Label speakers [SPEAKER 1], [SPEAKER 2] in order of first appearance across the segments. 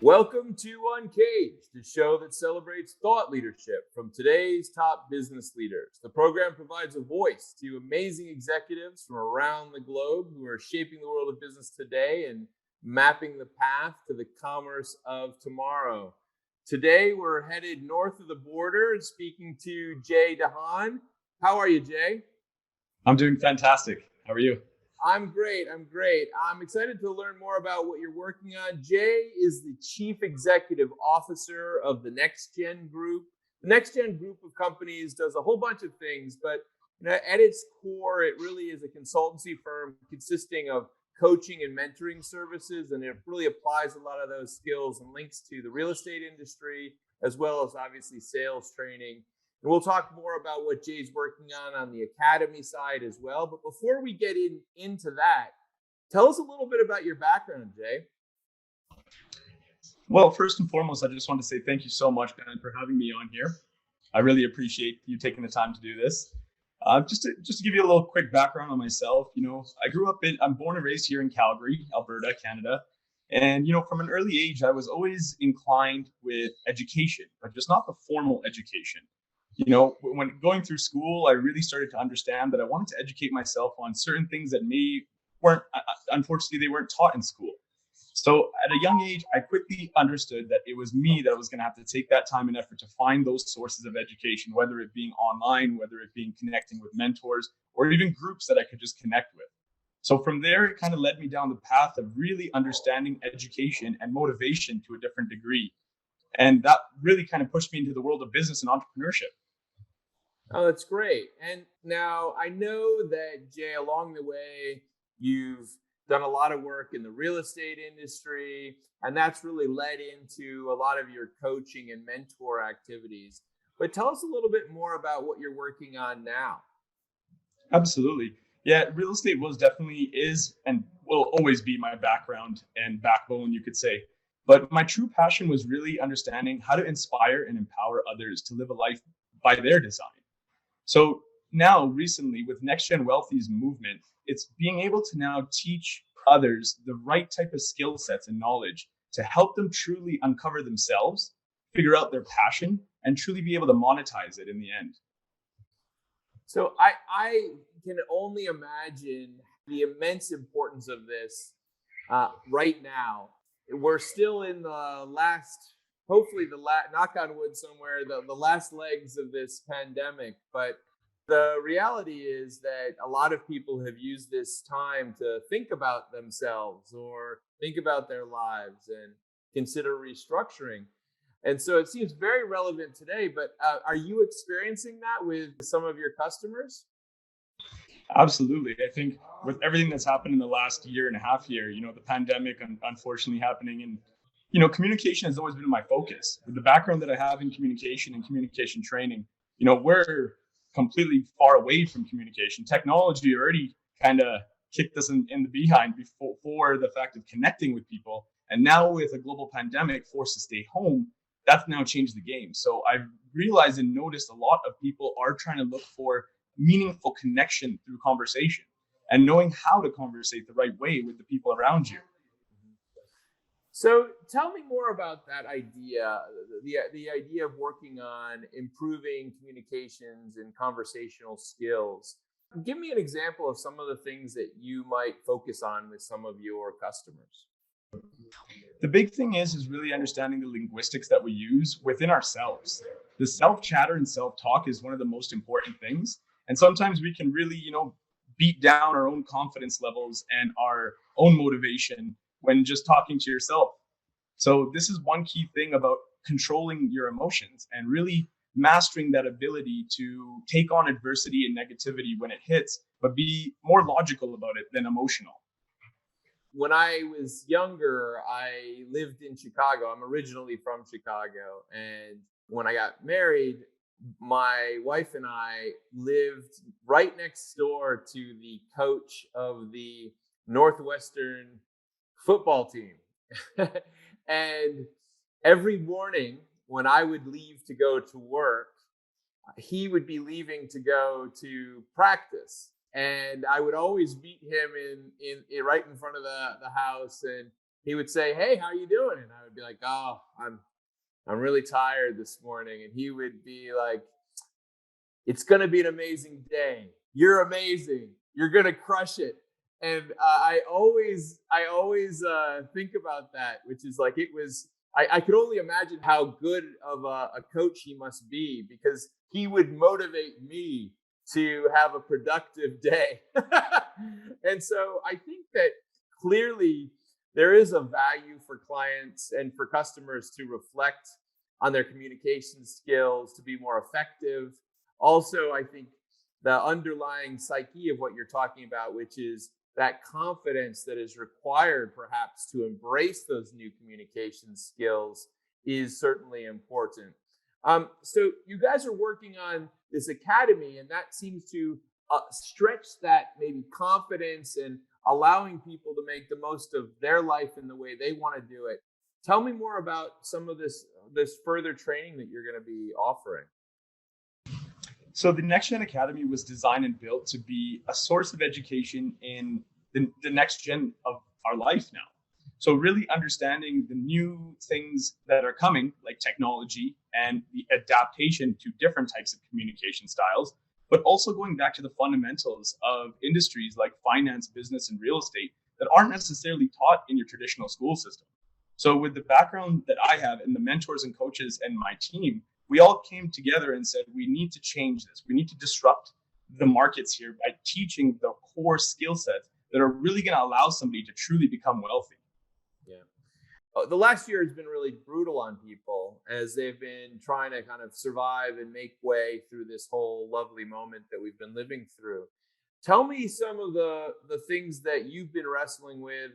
[SPEAKER 1] Welcome to UNCAGED, the show that celebrates thought leadership from today's top business leaders. The program provides a voice to amazing executives from around the globe who are shaping the world of business today and mapping the path to the commerce of tomorrow. Today, we're headed north of the border and speaking to Jay Dhahan. How are you, Jay?
[SPEAKER 2] I'm doing fantastic. How are you?
[SPEAKER 1] I'm great. I'm excited to learn more about what you're working on. Jay is the Chief Executive Officer of the NextGen Group. The NextGen Group of companies does a whole bunch of things, but at its core, it really is a consultancy firm consisting of coaching and mentoring services, and it really applies a lot of those skills and links to the real estate industry, as well as obviously sales training. And we'll talk more about what Jay's working on the academy side as well. But before we get into that, tell us a little bit about your background, Jay.
[SPEAKER 2] Well, first and foremost, I just want to say thank you so much, Ben, for having me on here. I really appreciate you taking the time to do this. Just to give you a little quick background on myself, I'm born and raised here in Calgary, Alberta, Canada. And, from an early age, I was always inclined with education, but just not the formal education. When going through school, I really started to understand that I wanted to educate myself on certain things that unfortunately, they weren't taught in school. So at a young age, I quickly understood that it was me that was going to have to take that time and effort to find those sources of education, whether it being online, whether it being connecting with mentors, or even groups that I could just connect with. So from there, it kind of led me down the path of really understanding education and motivation to a different degree. And that really kind of pushed me into the world of business and entrepreneurship.
[SPEAKER 1] Oh, that's great. And now I know that, Jay, along the way, you've done a lot of work in the real estate industry, and that's really led into a lot of your coaching and mentor activities. But tell us a little bit more about what you're working on now.
[SPEAKER 2] Absolutely. Yeah, real estate is and will always be my background and backbone, you could say. But my true passion was really understanding how to inspire and empower others to live a life by their design. So now recently with NextGen Wealthy's movement, it's being able to now teach others the right type of skill sets and knowledge to help them truly uncover themselves, figure out their passion, and truly be able to monetize it in the end.
[SPEAKER 1] So I can only imagine the immense importance of this right now. We're still in the last, hopefully knock on wood somewhere, the last legs of this pandemic. But the reality is that a lot of people have used this time to think about themselves or think about their lives and consider restructuring. And so it seems very relevant today, but are you experiencing that with some of your customers?
[SPEAKER 2] Absolutely. I think with everything that's happened in the last year and a half year, the pandemic unfortunately happening, and communication has always been my focus. With the background that I have in communication and communication training, we're completely far away from communication. Technology already kind of kicked us in the behind before the fact of connecting with people. And now with a global pandemic forced to stay home, that's now changed the game. So I've realized and noticed a lot of people are trying to look for meaningful connection through conversation and knowing how to conversate the right way with the people around you.
[SPEAKER 1] So tell me more about that idea, the idea of working on improving communications and conversational skills. Give me an example of some of the things that you might focus on with some of your customers.
[SPEAKER 2] The big thing is really understanding the linguistics that we use within ourselves. The self-chatter and self-talk is one of the most important things. And sometimes we can really, beat down our own confidence levels and our own motivation when just talking to yourself. So this is one key thing about controlling your emotions and really mastering that ability to take on adversity and negativity when it hits, but be more logical about it than emotional.
[SPEAKER 1] When I was younger, I lived in Chicago. I'm originally from Chicago. And when I got married, my wife and I lived right next door to the coach of the Northwestern football team. And every morning when I would leave to go to work, he would be leaving to go to practice. And I would always meet him in right in front of the house. And he would say, "Hey, how you doing?" And I would be like, "Oh, I'm really tired this morning." And he would be like, "It's going to be an amazing day. You're amazing. You're going to crush it." And I always think about that, which is like, it was, I could only imagine how good of a coach he must be, because he would motivate me to have a productive day. And so I think that clearly there is a value for clients and for customers to reflect on their communication skills to be more effective. Also, I think the underlying psyche of what you're talking about, which is that confidence that is required perhaps to embrace those new communication skills, is certainly important. So you guys are working on this academy, and that seems to stretch that maybe confidence and allowing people to make the most of their life in the way they want to do it. Tell me more about some of this further training that you're going to be offering.
[SPEAKER 2] So the NextGen Academy was designed and built to be a source of education in the next gen of our life now. So really understanding the new things that are coming, like technology and the adaptation to different types of communication styles, but also going back to the fundamentals of industries like finance, business, and real estate that aren't necessarily taught in your traditional school system. So with the background that I have and the mentors and coaches and my team, we all came together and said, we need to change this. We need to disrupt the markets here by teaching the core skill sets that are really going to allow somebody to truly become wealthy.
[SPEAKER 1] Yeah. The last year has been really brutal on people as they've been trying to kind of survive and make way through this whole lovely moment that we've been living through. Tell me some of the things that you've been wrestling with,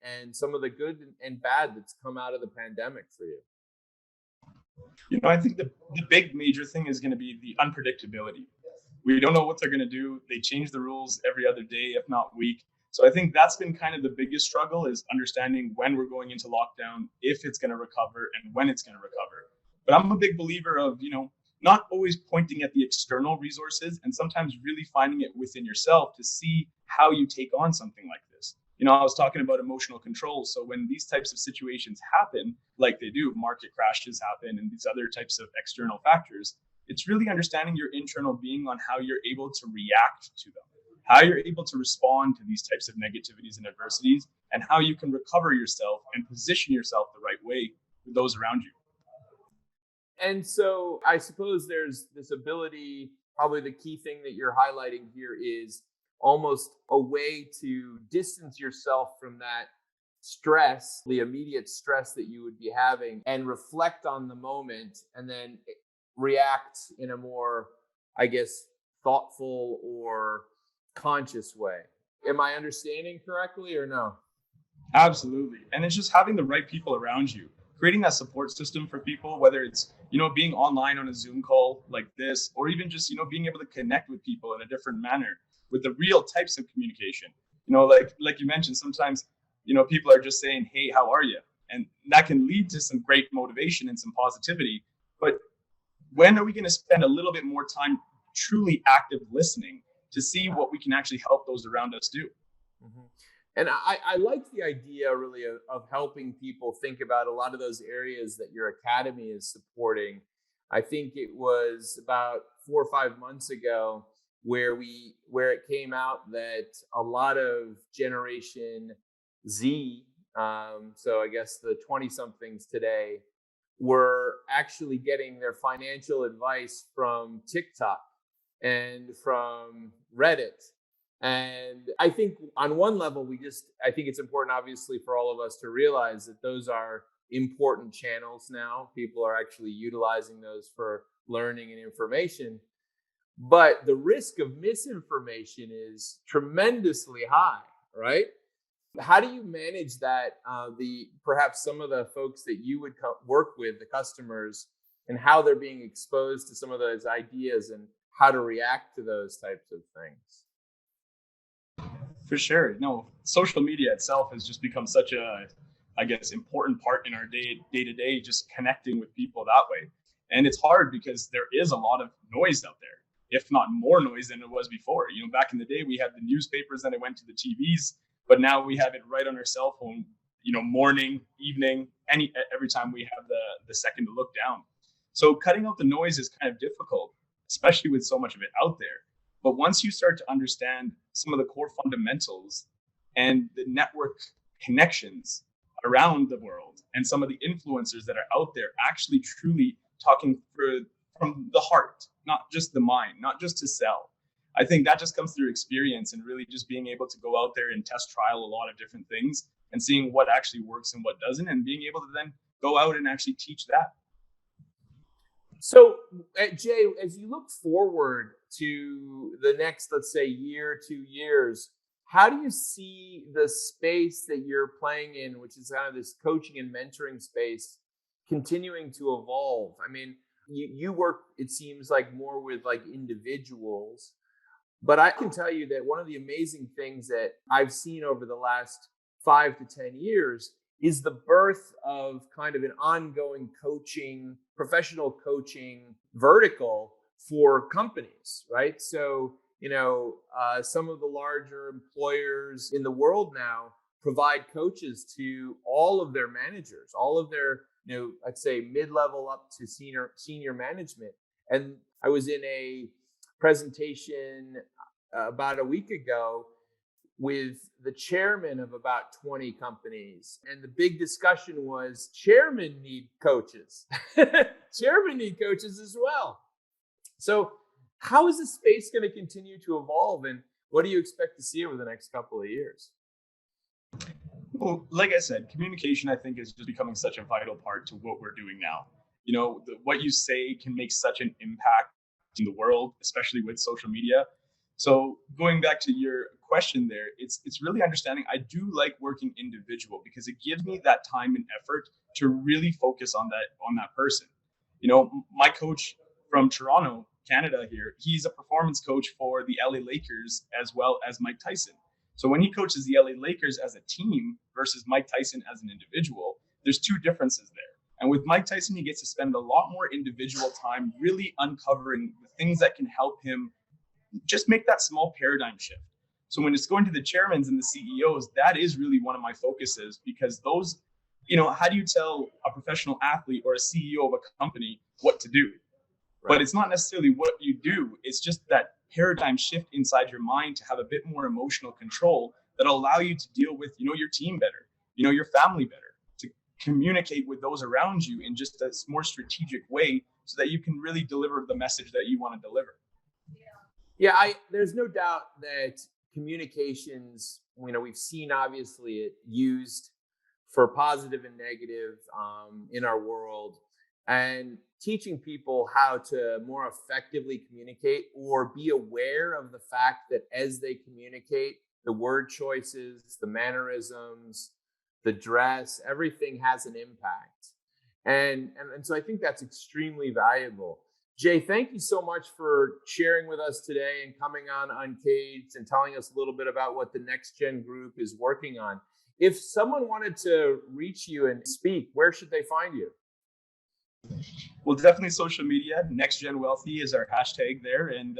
[SPEAKER 1] and some of the good and bad that's come out of the pandemic for you.
[SPEAKER 2] I think the big major thing is going to be the unpredictability. We don't know what they're going to do. They change the rules every other day, if not week. So I think that's been kind of the biggest struggle, is understanding when we're going into lockdown, if it's going to recover, and when it's going to recover. But I'm a big believer of, not always pointing at the external resources, and sometimes really finding it within yourself to see how you take on something like this. I was talking about emotional control. So when these types of situations happen, like they do, market crashes happen and these other types of external factors, it's really understanding your internal being on how you're able to react to them, how you're able to respond to these types of negativities and adversities, and how you can recover yourself and position yourself the right way with those around you.
[SPEAKER 1] And so I suppose there's this ability, probably the key thing that you're highlighting here is almost a way to distance yourself from that stress, the immediate stress that you would be having, and reflect on the moment and then react in a more, I guess, thoughtful or conscious way. Am I understanding correctly or no?
[SPEAKER 2] Absolutely. And it's just having the right people around you, creating that support system for people, whether it's, being online on a Zoom call like this, or even just, being able to connect with people in a different manner with the real types of communication. Like you mentioned, sometimes, people are just saying, "Hey, how are you?" And that can lead to some great motivation and some positivity. But when are we going to spend a little bit more time truly active listening to see what we can actually help those around us do?
[SPEAKER 1] Mm-hmm. And I like the idea really of helping people think about a lot of those areas that your academy is supporting. I think it was about 4 or 5 months ago where it came out that a lot of Generation Z, so I guess the 20 somethings today, were actually getting their financial advice from TikTok and from Reddit. And I think on one level, I think it's important, obviously, for all of us to realize that those are important channels now. People are actually utilizing those for learning and information. But the risk of misinformation is tremendously high, right? How do you manage that? Perhaps some of the folks that you would work with, the customers, and how they're being exposed to some of those ideas and how to react to those types of things.
[SPEAKER 2] For sure. No, social media itself has just become such a, I guess, important part in our day to day, just connecting with people that way. And it's hard because there is a lot of noise out there, if not more noise than it was before. Back in the day, we had the newspapers, then it went to the TVs, but now we have it right on our cell phone morning, evening, every time we have the second to look down. So cutting out the noise is kind of difficult, especially with so much of it out there. But once you start to understand some of the core fundamentals and the network connections around the world and some of the influencers that are out there actually truly talking from the heart, not just the mind, not just to sell. I think that just comes through experience and really just being able to go out there and test trial a lot of different things and seeing what actually works and what doesn't, and being able to then go out and actually teach that.
[SPEAKER 1] So, Jay, as you look forward to the next, let's say, year, 2 years, how do you see the space that you're playing in, which is kind of this coaching and mentoring space, continuing to evolve? I mean, you work, it seems like, more with like individuals, but I can tell you that one of the amazing things that I've seen over the last 5 to 10 years is the birth of kind of an ongoing coaching, professional coaching vertical for companies, right? So, some of the larger employers in the world now provide coaches to all of their managers, all of their, I'd say mid-level up to senior management. And I was in a presentation about a week ago with the chairman of about 20 companies. And the big discussion was chairmen need coaches. Chairmen need coaches as well. So how is this space going to continue to evolve? And what do you expect to see over the next couple of years?
[SPEAKER 2] Well, like I said, communication, I think, is just becoming such a vital part to what we're doing now. What you say can make such an impact in the world, especially with social media. So going back to your question there, it's really understanding. I do like working individual because it gives me that time and effort to really focus on that person. My coach from Toronto, Canada here, he's a performance coach for the LA Lakers as well as Mike Tyson. So when he coaches the LA Lakers as a team versus Mike Tyson as an individual, there's two differences there. And with Mike Tyson, he gets to spend a lot more individual time really uncovering the things that can help him just make that small paradigm shift. So when it's going to the chairmen and the CEOs, that is really one of my focuses, because those, how do you tell a professional athlete or a CEO of a company what to do? Right. But it's not necessarily what you do. It's just that paradigm shift inside your mind to have a bit more emotional control that'll allow you to deal with, your team better, your family better, to communicate with those around you in just a more strategic way so that you can really deliver the message that you want to deliver.
[SPEAKER 1] Yeah, there's no doubt that communications, we've seen obviously it used for positive and negative in our world, and teaching people how to more effectively communicate or be aware of the fact that as they communicate, the word choices, the mannerisms, the dress, everything has an impact. And so I think that's extremely valuable. Jay, thank you so much for sharing with us today and coming on UNCAGED and telling us a little bit about what the NextGen group is working on. If someone wanted to reach you and speak, where should they find you?
[SPEAKER 2] Well, definitely social media. NextGen Wealthy is our hashtag there, and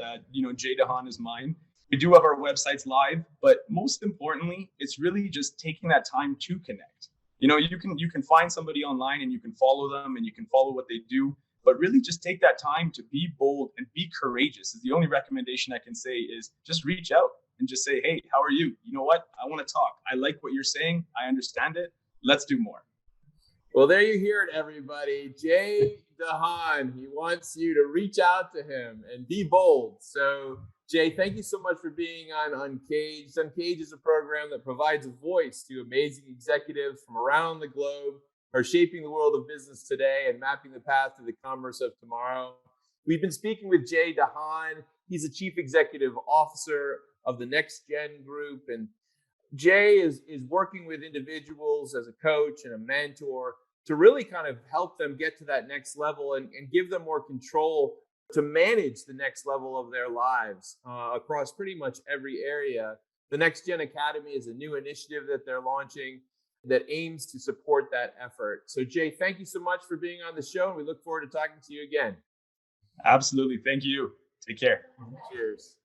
[SPEAKER 2] Jay Dhahan is mine. We do have our websites live, but most importantly, it's really just taking that time to connect. You can find somebody online and you can follow them and you can follow what they do. But really just take that time to be bold and be courageous. Is the only recommendation I can say is just reach out and just say, hey, how are you? You know what? I want to talk. I like what you're saying. I understand it. Let's do more.
[SPEAKER 1] Well, there you hear it, everybody. Jay Dhahan, he wants you to reach out to him and be bold. So, Jay, thank you so much for being on UNCAGED. UNCAGED is a program that provides a voice to amazing executives from around the globe are shaping the world of business today and mapping the path to the commerce of tomorrow. We've been speaking with Jay Dhahan. He's the Chief Executive Officer of the NextGen Group. And Jay is working with individuals as a coach and a mentor to really kind of help them get to that next level and give them more control to manage the next level of their lives across pretty much every area. The NextGen Academy is a new initiative that they're launching that aims to support that effort. So Jay, thank you so much for being on the show, and we look forward to talking to you again.
[SPEAKER 2] Absolutely. Thank you. Take care.
[SPEAKER 1] Cheers.